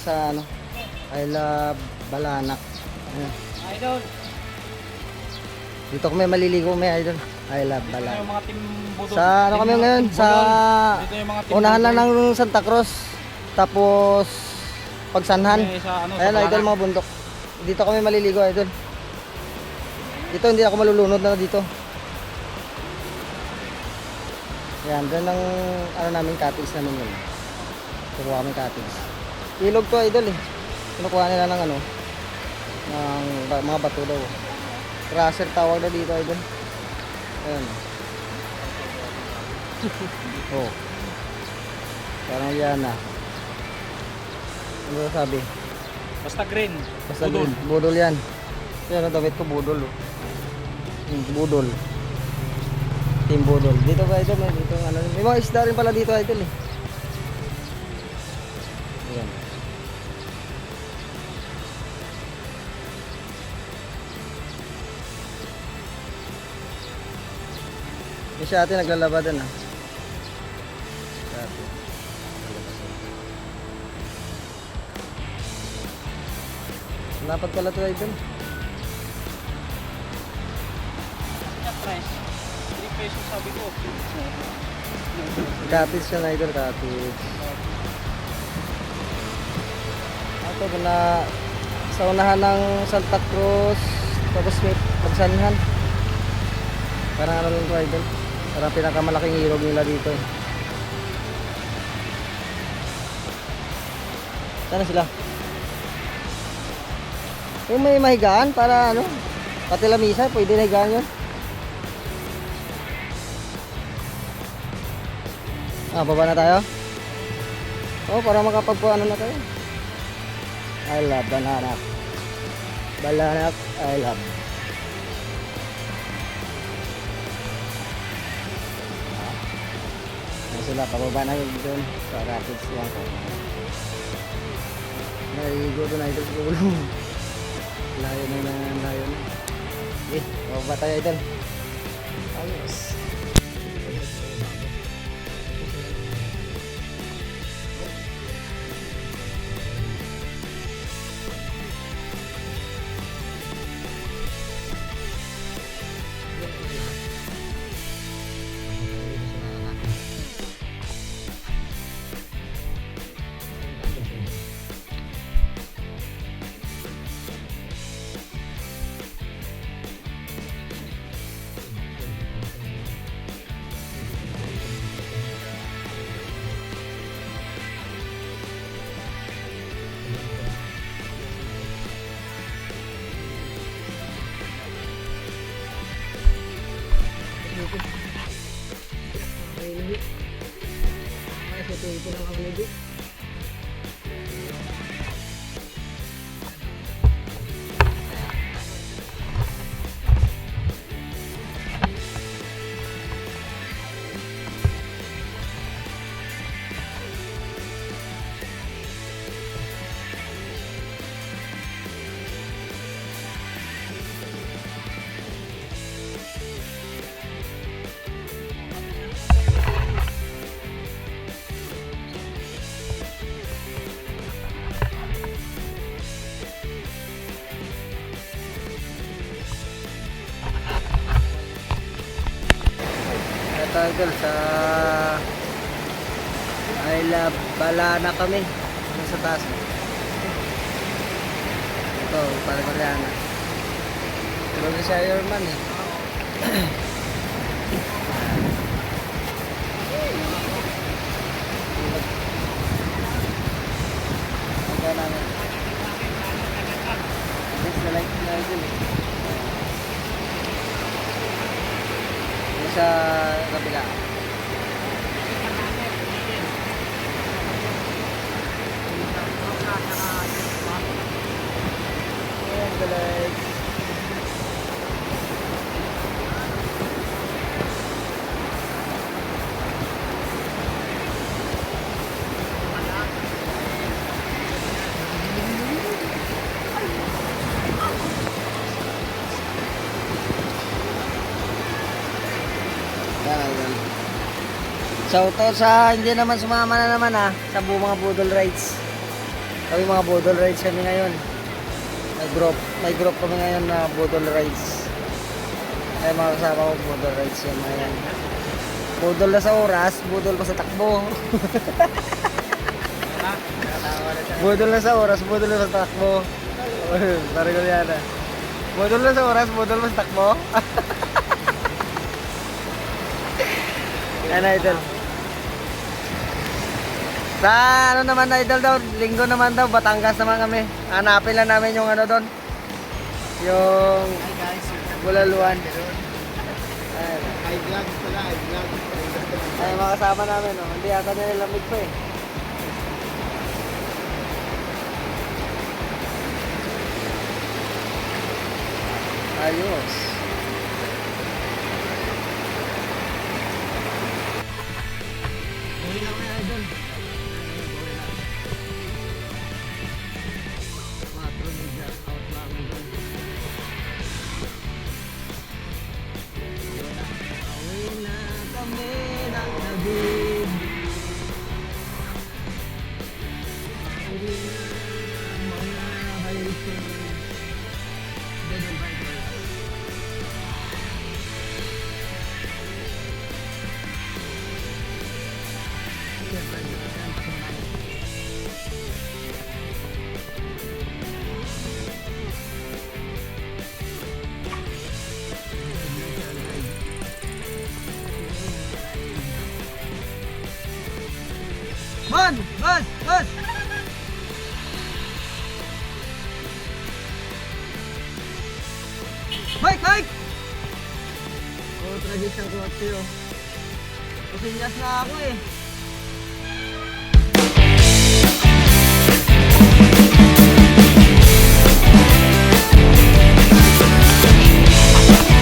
sa ano, I love Balanak. Ayan. Idol. Dito kami maliligo may idol. I love Dito na Balanak. yung mga team budol. Sa ano kami ngayon? Sa Dito yung mga team unahan lang budol. ng Santa Cruz. Tapos Pagsanhan. Sa, ano, Ayan sa idol, Balanak. mga bundok. Dito kami maliligo idol. Dito hindi ako malulunod na dito. Yan, doon ang ano namin cottage namin yun. Kukuha kami cottage. Ilog to idol eh. Kinukuha nila ng ano, ng mga bato daw. Crusher tawag na dito idol. Ayan. Oh. Parang yan na. Ano sabi? Basta green. Basta budol. budol. Budol yan. Yan ang damit ko budol. Oh. Budol. Team budol. Dito ba idol? May dito ano, may mga isda rin pala dito idol eh. Ayan. Yung si ate naglalaba din ah. Si ate. Lapad pala to idol. Price. 3 pesos sabi ko. Cottage siya na idol, cottage. Ito na sa unahan ng Santa Cruz, tapos may Pagsanhan. Parang ano lang to idol. Parang pinakamalaking ilog nila dito eh. Sana sila? Yung may mahigaan para ano, pati lamisa, pwede na higaan yun. Ah, baba na tayo? Oh, para makapagpuano na tayo. I love Balanak. Balanak, I love. Ayan sila, pababa na yun doon sa cottage lang ko. Naigo doon idol sa gulong. Layo na layo na. Eh, pababa tayo idol. Ayos. Ito lang ang ligo. Ito idol sa I love Balanak kami. Ano sa taas? Ito, para Mariana. Tulog na si Ironman eh. Hanggang namin. This the light na idol eh. Sa kabila. Ayan, guys. Shoutout sa hindi naman sumama na naman sa buong mga budol rides. Kami mga budol rides kami ngayon. May group kami ngayon na budol rides. Ay mga kasama ko budol rides yan mga yan. Budol na sa oras, budol pa sa takbo. Budol na sa oras, budol na sa takbo. Parang ko yan ah. Budol na sa oras, budol pa sa takbo. Yan idol. Sa ano naman idol daw, linggo naman daw, Batangas naman kami. Hanapin lang namin yung ano doon. Yung Hi guys, Bulaluan. Ayan. I vlog pala, I vlog. Ay, mga kasama namin, no? Hindi ata nilamig pa eh. Ayos. Uwi lang na idol. Mga trumidya, out lang idol. Uwi na kami ng David. Uwi na mga hiking. Double biker. Man! Bus! Bus! Mike! Mike! Oh, tragis ang kotse oh. Pasinyas na ako eh.